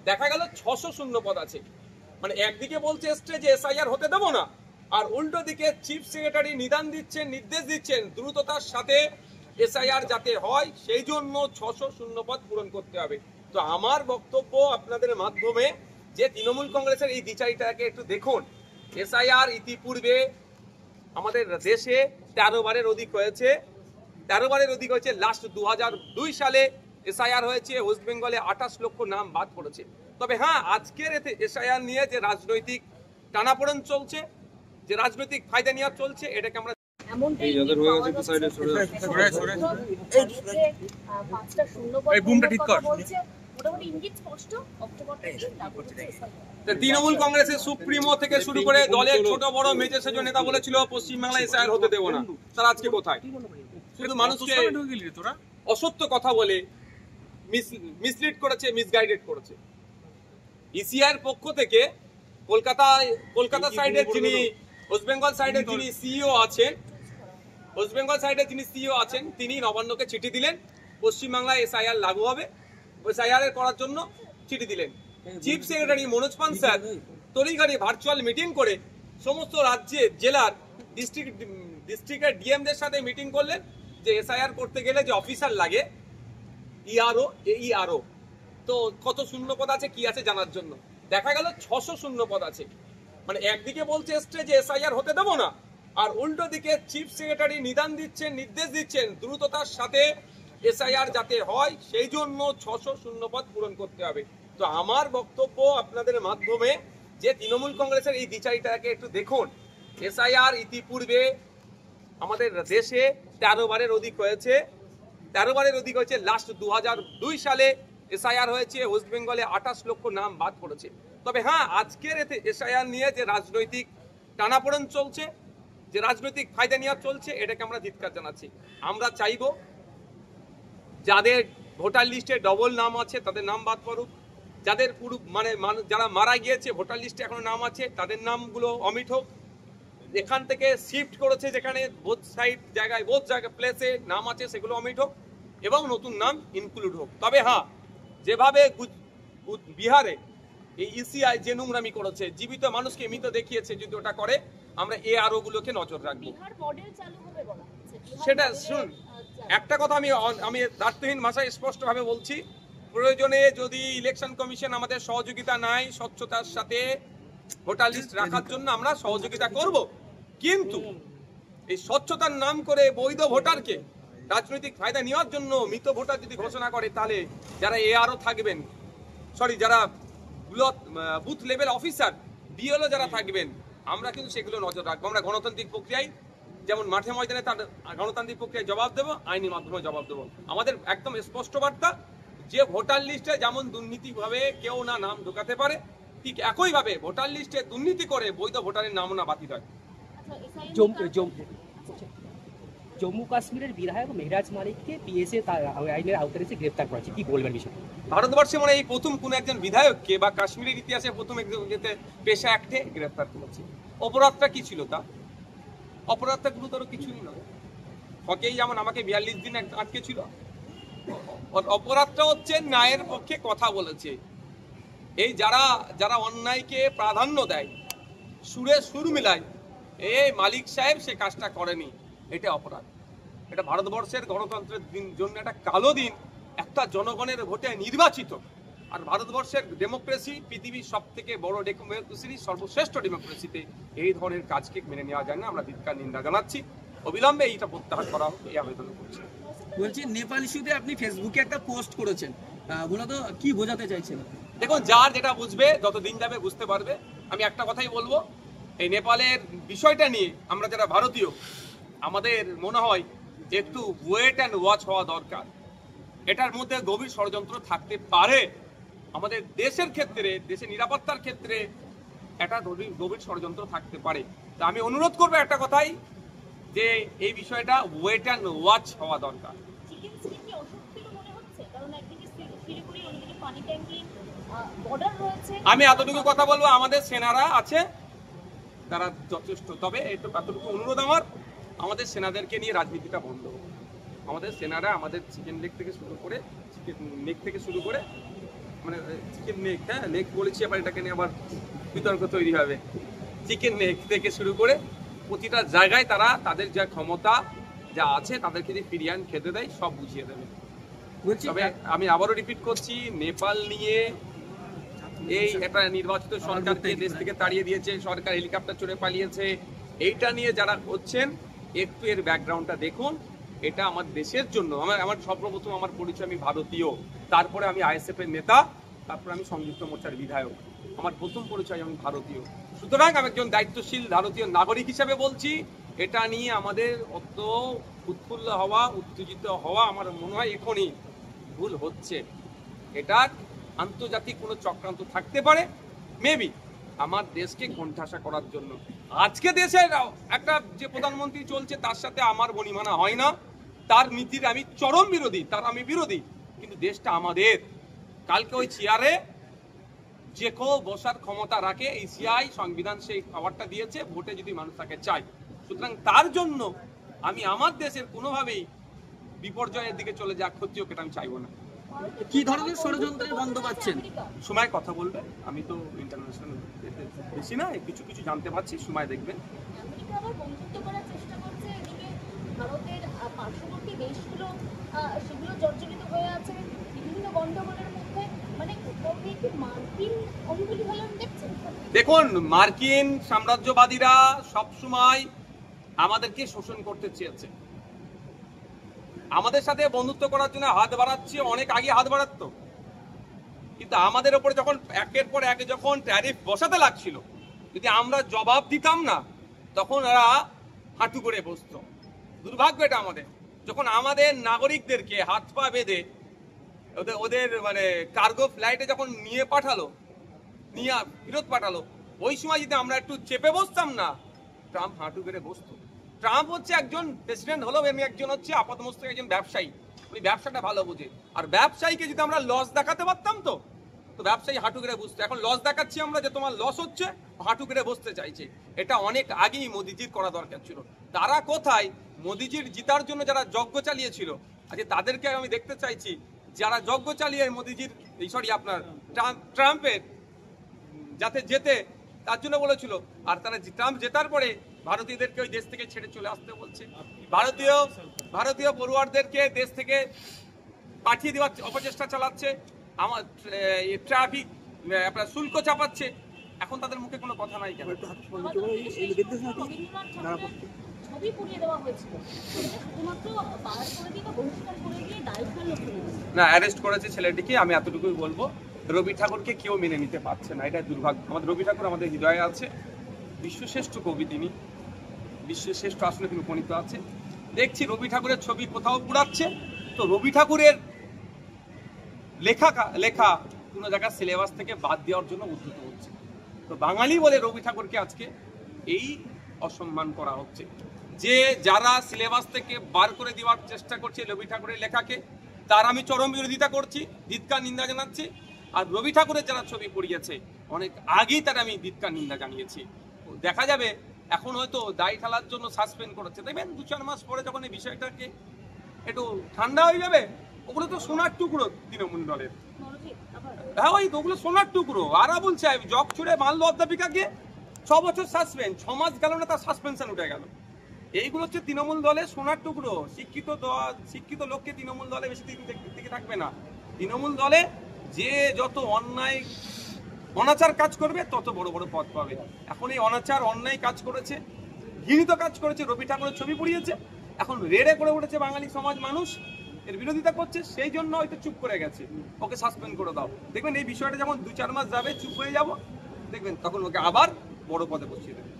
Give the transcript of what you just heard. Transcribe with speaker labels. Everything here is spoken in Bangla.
Speaker 1: দেখা গেল 600 শূন্য পদ আছে। মানে একদিকে বলছে যে এসআইআর হতে দেবো না, আর উল্টো দিকে চিফ সেক্রেটারি নির্দেশ দিচ্ছেন দ্রুততার সাথে এসআইআর যাতে হয়, সেই জন্য 600 শূন্য পদ পূরণ করতে হবে। তো আমার বক্তব্য আপনাদের মাধ্যমে যে তৃণমূল কংগ্রেসের এই দ্বিচারিতাকে একটু দেখুন। এসআইআর ইতিপূর্বে আমাদের দেশে 13 বারের অধিক হয়েছে। 13 বারের অধিক হয়েছে। লাস্ট 2002 সালে এসআইআর হয়েছে, ওয়েস্ট বেঙ্গলে 28 লক্ষ নাম বাদ পড়েছে। তবে হ্যাঁ, আজকের এসআইআর নিয়ে যে রাজনৈতিক টানাপোড়েন চলছে, যে রাজনৈতিক ফায়দা নেওয়া চলছে, এটাকে আমরা তৃণমূল কংগ্রেসের সুপ্রিমো থেকে শুরু করে দলের ছোট বড় মেজে সেজ নেতা বলেছিল পশ্চিমবাংলায় এসআইআর হতে দেবো না। তারা আজকে কোথায়? শুধু মানুষকে অসত্য কথা বলে মিসলিড করেছে, মিসগাইডেড করেছে। ইসিআর পক্ষ থেকে কলকাতা সাইডের যিনি ওয়েস্ট বেঙ্গল সাইডের যিনি সিইও আছেন, তিনি নবান্নকে চিঠি দিলেন, পশ্চিমবাংলায় এসআইআর লাগু হবে, এসআইআর করার জন্য চিঠি দিলেন। চিফ সেক্রেটারি মনোজ পান স্যার তড়িঘড়ি ভার্চুয়াল মিটিং করে সমস্ত রাজ্যের জেলার ডিস্ট্রিক্টের ডিএমদের সাথে মিটিং করলেন যে এসআইআর করতে গেলে যে অফিসার লাগে ইআরও, এইআরও, তো কত শূন্যপদ আছে কি আছে জানার জন্য। দেখা গেল 600 শূন্যপদ আছে। মানে একদিকে বলছে যে এসআইআর হতে দেবো না, আর উল্টো দিকে চিফ সেক্রেটারি নির্দেশ দিচ্ছেন দ্রুততার সাথে এসআইআর যাতে হয়, সেই জন্য 600 শূন্যপদ পূরণ করতে হবে। তো আমার বক্তব্য আপনাদের মাধ্যমে যে তৃণমূল কংগ্রেসের এই দ্বিচারিতাকে একটু দেখুন। এসআইআর ইতিপূর্বে আমাদের দেশে 13 বারের অধিক হয়েছে। 13 বারের অধিক হয়েছে। লাস্ট 2002 সালে এসআইআর হয়েছে, ওয়েস্ট বেঙ্গলে 28 লক্ষ নাম বাদ পড়েছে। তবে হ্যাঁ, আজকের এসআইআর নিয়ে যে রাজনৈতিক টানাপোড়েন চলছে, যে রাজনৈতিক ফায়দা নেওয়া চলছে, এটাকে আমরা ধিক্কার জানাচ্ছি। আমরা চাইবো যাদের ভোটার লিস্টে ডবল নাম আছে তাদের নাম বাদ পড়ুক, যাদের পুরো যারা মারা গিয়েছে ভোটার লিস্টে এখনো নাম আছে তাদের নামগুলো অমিট হোক, এখান থেকে শিফট করেছে যেখানে বোথ জায়গায় প্লেসে নাম আছে সেগুলো অমিট হোক এবং নতুন নাম ইনক্লুড হোক। তবে হ্যাঁ, যেভাবে বিহারে এই ইসিআই যে নোংরামি করেছে, জীবিত মানুষকে মৃত দেখিয়েছে, যদি ওটা করে আমরা এআরও গুলোকে নজর রাখবো। সেটা শুনুন, একটা কথা আমি দায়িত্বহীন ভাষায় স্পষ্টভাবে বলছি, প্রয়োজনে যদি ইলেকশন কমিশন আমাদের সহযোগিতা নাই স্বচ্ছতার সাথে ভোটার লিস্ট রাখার জন্য আমরা সহযোগিতা করব, কিন্তু এই স্বচ্ছতার নাম করে বৈধ ভোটারকে রাজনৈতিক ফায়দা নেওয়ার জন্য মৃত ভোটার যদি ঘোষণা করে, তাহলে যারা এআরও থাকবেন, যারা বুথ লেভেল অফিসার বিএলও যারা থাকবেন, আমরা কিন্তু সেগুলো নজর রাখবো। আমরা গণতান্ত্রিক প্রক্রিয়ায় যেমন মাঠে ময়দানে তার গণতান্ত্রিক প্রক্রিয়ায় জবাব দেবো, আইনি মাধ্যমে জবাব দেবো। আমাদের একদম স্পষ্ট বার্তা যে ভোটার লিস্টে যেমন দুর্নীতিভাবে কেউ না নাম ঢোকাতে পারে, ঠিক একইভাবে ভোটার লিস্টে দুর্নীতি করে বৈধ ভোটারের নাম না বাতিল হয়।
Speaker 2: জম্মু কাশ্মীরের বিধায়ক মেহরাজ মালিককে পিএসএ আইনের আওতায় এসে গ্রেফতার করেছে, কি বলবেন বিষয়টা?
Speaker 1: ভারতবর্ষে মানে এই প্রথম কোন একজন বিধায়ককে বা কাশ্মীরের ইতিহাসে প্রথম একজন পেশা অ্যাক্টে গ্রেফতার করেছে। অপরাধটা কি ছিল? তা অপরাধটা গুরুতর কিছুই নয়। হকেই যেমন আমাকে 42 দিন আটকে ছিল, অপরাধটা হচ্ছে ন্যায়ের পক্ষে কথা বলেছে। এই যারা অন্যায়কে প্রাধান্য দেয়, সুর মিলায়, এই মালিক সাহেব সে কাজটা করেনি, এটা অপরাধ। এটা ভারতবর্ষের গণতন্ত্রের জন্য একটা কালো দিন। একটা জনগণের ভোটে নির্বাচিত, আর ভারতবর্ষের ডেমোক্রেসি পৃথিবীর সব থেকে বড় ডেমোক্রেসি, সর্বশ্রেষ্ঠ ডেমোক্রেসিতে এই ধরনের কাজকে মেনে নেওয়া যায় না। আমরা ধিক্কার নিন্দা জানাচ্ছি, অবিলম্বে এইটা প্রত্যাহার করা হোক এই আবেদন করছি।
Speaker 3: বলছি, নেপাল ইস্যুতে আপনি ফেসবুকে একটা পোস্ট করেছেন, মূলত কি বোঝাতে চাইছেন?
Speaker 1: দেখুন, যার যেটা বুঝবে, যত দিন যাবে বুঝতে পারবে। আমি একটা কথাই বলবো, এই নেপালের বিষয়টা নিয়ে আমরা যারা ভারতীয়, আমাদের মনে হয় একটু ওয়েট অ্যান্ড ওয়াচ হওয়া দরকার। এটার মধ্যে গভীর ষড়যন্ত্র থাকতে পারে। আমাদের দেশের ক্ষেত্রে, দেশের নিরাপত্তার ক্ষেত্রে একটা গভীর ষড়যন্ত্র থাকতে পারে। তা আমি অনুরোধ করবো একটা কথাই, যে এই বিষয়টা ওয়েট অ্যান্ড ওয়াচ হওয়া দরকার। আমি এতটুকু কথা বলবো, আমাদের সেনারা আছে, তারা যথেষ্ট। তবে এতটুকু অনুরোধ আমার, আমাদের সেনাদেরকে নিয়ে রাজনীতিটা বন্ধ হোক। আমাদের সেনারা আমাদের চিকেন লেগ থেকে শুরু করে মানে চিকেন নেক, হ্যাঁ নেক বলেছি, আবার এটাকে নিয়ে আবার বিতর্ক তৈরি হবে। চিকেন নেক থেকে শুরু করে প্রতিটা জায়গায় তারা তাদের যা ক্ষমতা যা আছে তাদেরকে যে ফিরিয়ে খেতে দেয় সব বুঝিয়ে দেবে। তবে আমি আবারও রিপিট করছি, নেপাল নিয়ে এই একটা নির্বাচিত সরকারকে দেশ থেকে তাড়িয়ে দিয়েছে, সরকার হেলিকপ্টার চড়ে পালিয়েছে, এইটা নিয়ে যারা করছেন একটু এর ব্যাকগ্রাউন্ডটা দেখুন। এটা আমার দেশের জন্য, আমার সর্বপ্রথম আমার পরিচয়, আমি ভারতীয়, তারপরে আমি আইএসএফ এর নেতা, তারপরে আমি সংযুক্ত মোর্চার বিধায়ক, আমার প্রথম পরিচয় আমি ভারতীয়। সুতরাং আমি একজন দায়িত্বশীল ভারতীয় নাগরিক হিসেবে বলছি, এটা নিয়ে আমাদের অত উৎফুল্ল হওয়া, উত্তেজিত হওয়া আমার মনে হয় এখনই ভুল হচ্ছে। এটার আন্তর্জাতিক কোনো চক্রান্ত থাকতে পারে, মেবি আমার দেশকে কোণঠাসা করার জন্য। আজকে দেশের একটা যে প্রধানমন্ত্রী চলছে তার সাথে আমার বনিমানা হয় না, তার নীতির আমি চরম বিরোধী, তার আমি বিরোধী, কিন্তু দেশটা আমাদের। কালকে ওই চেয়ারে যে কেউ বসার ক্ষমতা রাখে, এশিয়ায় সংবিধান সেই পাওয়ারটা দিয়েছে, ভোটে যদি মানুষ তাকে চায়। সুতরাং তার জন্য আমি আমার দেশের কোনোভাবেই বিপর্যয়ের দিকে চলে যাক, ক্ষতি হোক, এটা আমি চাইবো না।
Speaker 3: কি ধরনের ষড়যন্ত্রের গন্ধ পাচ্ছেন?
Speaker 1: সময় কথা বলবে, আমি তো ইন্টারন্যাশনাল বেশি না, কিছু কিছু জানতে পারছি, সময় দেখবেন।
Speaker 4: আমেরিকা আবার বন্ধুত্ব করার চেষ্টা করছে, এদিকে ভারতের পার্শ্ববর্তী দেশগুলো সেগুলো জর্জরিত হয়ে আছে বিভিন্ন গন্ডগোলের মধ্যে, মানে মার্কিন অনুকূলী ফলন দেখছেন।
Speaker 1: দেখুন, মার্কিন সাম্রাজ্যবাদীরা সবসময় আমাদেরকে শোষণ করতে চেয়েছে, আমাদের সাথে বন্ধুত্ব করার জন্য হাত বাড়াচ্ছে, অনেক আগে হাত বাড়াতো, কিন্তু আমাদের উপরে যখন একের পর এক যখন ট্যারিফ বসাতে লাগছিল, যদি আমরা জবাব দিতাম না তখন ওরা হাঁটু করে বসতো। দুর্ভাগ্য এটা আমাদের, যখন আমাদের নাগরিকদেরকে হাত পা বেঁধে ওদের মানে কার্গো ফ্লাইটে যখন নিয়ে ফেরত পাঠালো, ওই সময় যদি আমরা একটু চেপে বসতাম না, ট্রাম্প হাঁটু করে বসতো। ট্রাম্প হচ্ছে একজন প্রেসিডেন্ট হলো, এমনি একজন হচ্ছে আপাতমস্তক একজন ব্যবসায়ী, উনি ব্যবসাটা ভালো বুঝে। আর ব্যবসায়ীকে যদি আমরা লস দেখাতে পারতাম তো ব্যবসায়ী হাঁটু করে বসতো। এখন লস দেখাচ্ছি আমরা যে তোমার লস হচ্ছে, হাঁটু করে বসতে চাইছে। এটা অনেক আগেই মোদিজির করা দরকার ছিল। তারা কোথায়? মোদিজির জিতার জন্য যারা যজ্ঞ চালিয়েছিল, আজকে তাদেরকে আমি দেখতে চাইছি, যারা যজ্ঞ চালিয়ে মোদিজির আপনার ট্রাম্পের যাতে জেতে তার জন্য বলেছিল, আর তারা ট্রাম্প জেতার পরে ভারতীয়দেরকে ওই দেশ থেকে ছেড়ে চলে আসতে বলছে, ভারতীয় পড়ুয়ারদেরকে দেশ থেকে পাঠিয়ে দেওয়ার অপচেষ্টা চালাচ্ছে, আমার ট্রাফিক আপনার শুল্ক চাপাচ্ছে। এখন তাদের মুখে কোনো কথা নাই কেন? না, অ্যারেস্ট করেছে ছেলেটিকে, আমি এতটুকুই বলবো। রবি ঠাকুরকে কেউ মেনে নিতে পারছে না, এটা দুর্ভাগ্য। আমাদের রবি ঠাকুর আমাদের হৃদয়ে আছে, বিশ্বশ্রেষ্ঠ কবি তিনি, বিশ্বের শ্রেষ্ঠ আসনে তিনি উপনীত আছে। দেখছি রবি ঠাকুরের ছবি কোথাও পুড়াচ্ছে, তো রবি ঠাকুরের লেখা কোনো জায়গায় সিলেবাস থেকে বাদ দেওয়ার জন্য উদ্যত হচ্ছে। তো বাঙালি বলে রবি ঠাকুরকে আজকে এই অসম্মান করা হচ্ছে। যে যারা সিলেবাস থেকে বার করে দেওয়ার চেষ্টা করছে রবি ঠাকুরের লেখাকে, তার আমি চরম বিরোধিতা করছি, ধিক্কার নিন্দা জানাচ্ছি। আর রবি ঠাকুরের যারা ছবি পড়িয়েছে অনেক আগেই তার আমি ধিক্কার নিন্দা জানিয়েছি। দেখা যাবে এখন হয়তো দায় ঠালার জন্য সাসপেন্ড করেছে, দেখবেন 2-4 মাস পরে যখন এই বিষয়টাকে একটু ঠান্ডা হয়ে যাবে, ওগুলো তো সোনার টুকরো তৃণমূল দলের, হ্যাঁ ওই ওগুলো সোনার টুকরো। আর বলছে জগ ছুড়ে মারলো অধ্যাপিকাকে, 6 বছর সাসপেন্ড, 6 মাস গেল না তার সাসপেনশন উঠে গেল। এইগুলো হচ্ছে তৃণমূল দলের সোনার টুকরো। শিক্ষিত লোককে তৃণমূল দলে বেশি দিন থেকে থাকবে না। তৃণমূল দলে যে যত অন্যায় অনাচার কাজ করবে তত বড় বড় পদ পাবে। এখন এই অনাচার অন্যায় কাজ করেছে, ঘৃণিত কাজ করেছে, রবি ঠাকুরের ছবি পড়িয়েছে, এখন রেড়ে করে উঠেছে বাঙালি সমাজ, মানুষ এর বিরোধিতা করছে, সেই জন্য হয়তো চুপ করে গেছে, ওকে সাসপেন্ড করে দাও। দেখবেন এই বিষয়টা যখন 2-4 মাস যাবে, চুপ হয়ে যাব, দেখবেন তখন ওকে আবার বড় পদে বসিয়ে দেবে।